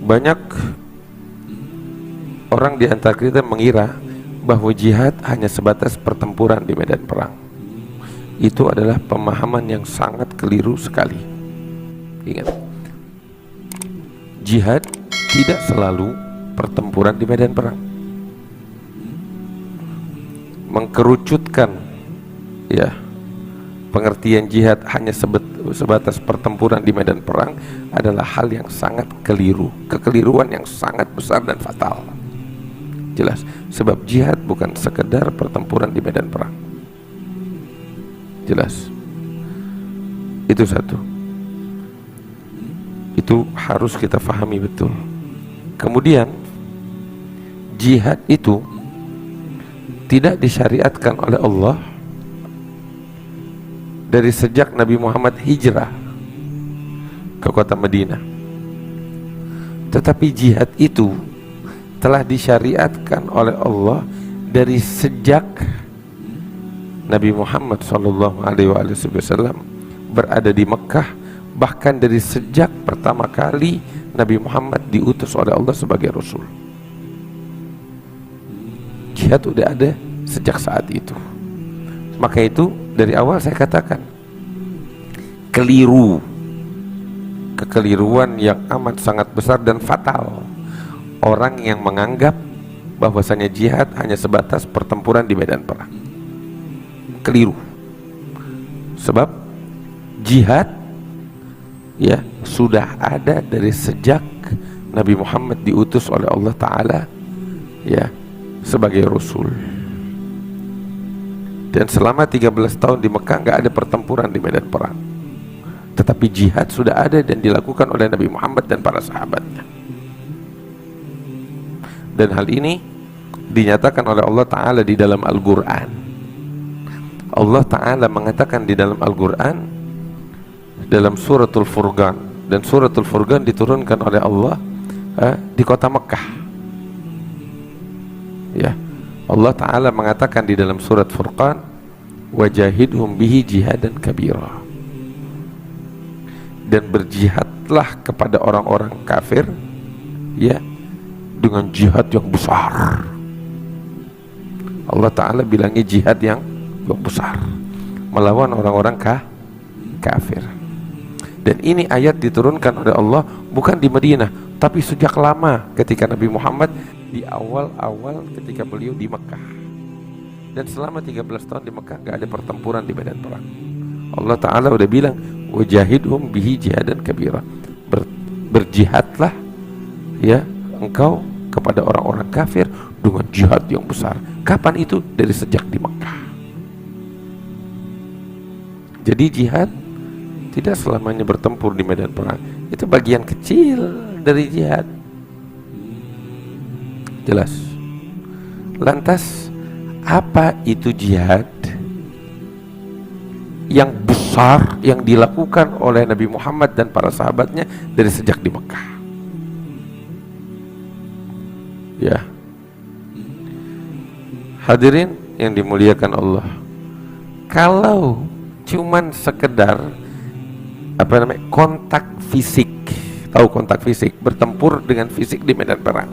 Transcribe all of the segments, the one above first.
Banyak orang di antara kita mengira bahwa jihad hanya sebatas pertempuran di medan perang. Itu adalah pemahaman yang sangat keliru sekali. Ingat, jihad tidak selalu pertempuran di medan perang. Mengkerucutkan ya pengertian jihad hanya sebatas pertempuran di medan perang adalah hal yang sangat keliru, kekeliruan yang sangat besar dan fatal. Jelas, sebab jihad bukan sekedar pertempuran di medan perang. Jelas, itu satu, itu harus kita fahami betul. Kemudian jihad itu tidak disyariatkan oleh Allah dari sejak Nabi Muhammad hijrah ke kota Madinah. Tetapi jihad itu telah disyariatkan oleh Allah dari sejak Nabi Muhammad SAW berada di Mekah, bahkan dari sejak pertama kali Nabi Muhammad diutus oleh Allah sebagai Rasul. Jihad udah ada sejak saat itu. Maka itu dari awal saya katakan keliru, kekeliruan yang amat sangat besar dan fatal orang yang menganggap bahwasanya jihad hanya sebatas pertempuran di medan perang. Keliru. Sebab jihad ya sudah ada dari sejak Nabi Muhammad diutus oleh Allah Ta'ala ya sebagai Rasul. Dan selama 13 tahun di Mekah nggak ada pertempuran di medan perang. Tetapi jihad sudah ada dan dilakukan oleh Nabi Muhammad dan para sahabatnya. Dan hal ini dinyatakan oleh Allah Ta'ala di dalam Al-Quran. Allah Ta'ala mengatakan di dalam Al-Quran dalam suratul Furqan, dan suratul Furqan diturunkan oleh Allah di kota Mekah ya. Allah Ta'ala mengatakan di dalam surat Furqan, wajahidhum bihi jihadan kabira, dan berjihadlah kepada orang-orang kafir ya dengan jihad yang besar. Allah Ta'ala bilangnya jihad yang besar melawan orang-orang kafir. Dan ini ayat diturunkan oleh Allah bukan di Madinah, tapi sejak lama ketika Nabi Muhammad di awal-awal ketika beliau di Mekah. Dan selama 13 tahun di Mekah gak ada pertempuran di medan perang. Allah Ta'ala udah bilang wajahidhum bihi jihadan kabira, berjihadlah ya engkau kepada orang-orang kafir dengan jihad yang besar. Kapan itu? Dari sejak di Mekah. Jadi jihad tidak selamanya bertempur di medan perang. Itu bagian kecil dari jihad. Jelas. Lantas apa itu jihad yang besar yang dilakukan oleh Nabi Muhammad dan para sahabatnya dari sejak di Mekah? Ya. Hadirin yang dimuliakan Allah, kalau cuman sekedar kontak fisik, tahu kontak fisik, bertempur dengan fisik di medan perang,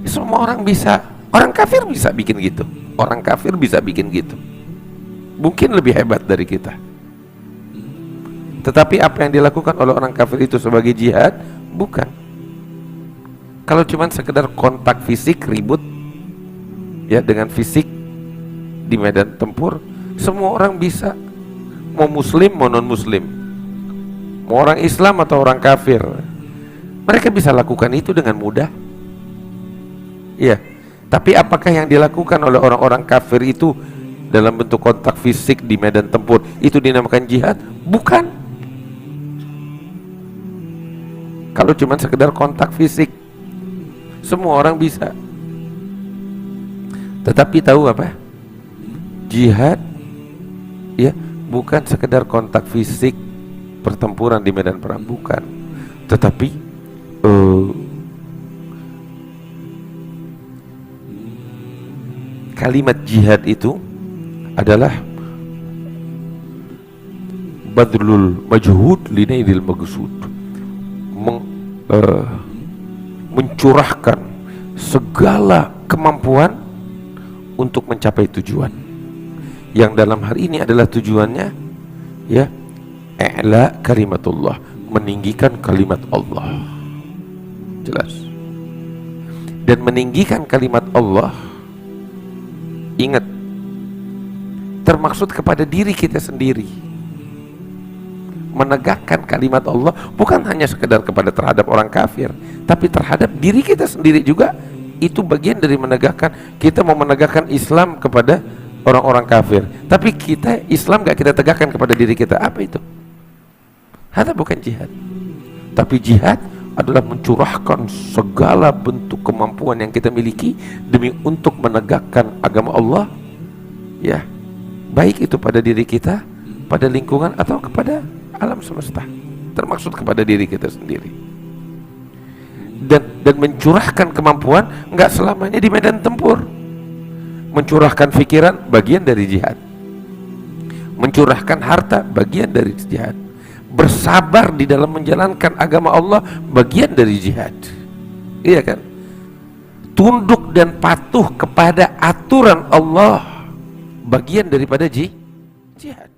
semua orang bisa, orang kafir bisa bikin gitu, orang kafir bisa bikin gitu, mungkin lebih hebat dari kita. Tetapi apa yang dilakukan oleh orang kafir itu sebagai jihad? Bukan. Kalau cuman sekedar kontak fisik, ribut ya dengan fisik di medan tempur, semua orang bisa, mau muslim mau non muslim, mau orang Islam atau orang kafir, mereka bisa lakukan itu dengan mudah. Ya, tapi apakah yang dilakukan oleh orang-orang kafir itu dalam bentuk kontak fisik di medan tempur itu dinamakan jihad? Bukan. Kalau cuma sekedar kontak fisik, semua orang bisa. Tetapi tahu apa? Jihad ya bukan sekedar kontak fisik pertempuran di medan perang, bukan. Tetapi kalimat jihad itu adalah badlul majhud linailil maksud, mencurahkan segala kemampuan untuk mencapai tujuan, yang dalam hal ini adalah tujuannya ya i'la kalimatullah, meninggikan kalimat Allah. Jelas. Dan meninggikan kalimat Allah, ingat, termaksud kepada diri kita sendiri. Menegakkan kalimat Allah bukan hanya sekedar kepada terhadap orang kafir, tapi terhadap diri kita sendiri juga. Itu bagian dari menegakkan. Kita mau menegakkan Islam kepada orang-orang kafir, tapi kita Islam gak kita tegakkan kepada diri kita. Apa itu? Itu bukan jihad. Tapi jihad adalah mencurahkan segala bentuk kemampuan yang kita miliki demi untuk menegakkan agama Allah, ya, baik itu pada diri kita, pada lingkungan, atau kepada alam semesta, termaksud kepada diri kita sendiri. Dan mencurahkan kemampuan nggak selamanya di medan tempur. Mencurahkan pikiran bagian dari jihad. Mencurahkan harta bagian dari jihad. Bersabar di dalam menjalankan agama Allah bagian dari jihad. Iya kan? Tunduk dan patuh kepada aturan Allah bagian daripada jihad.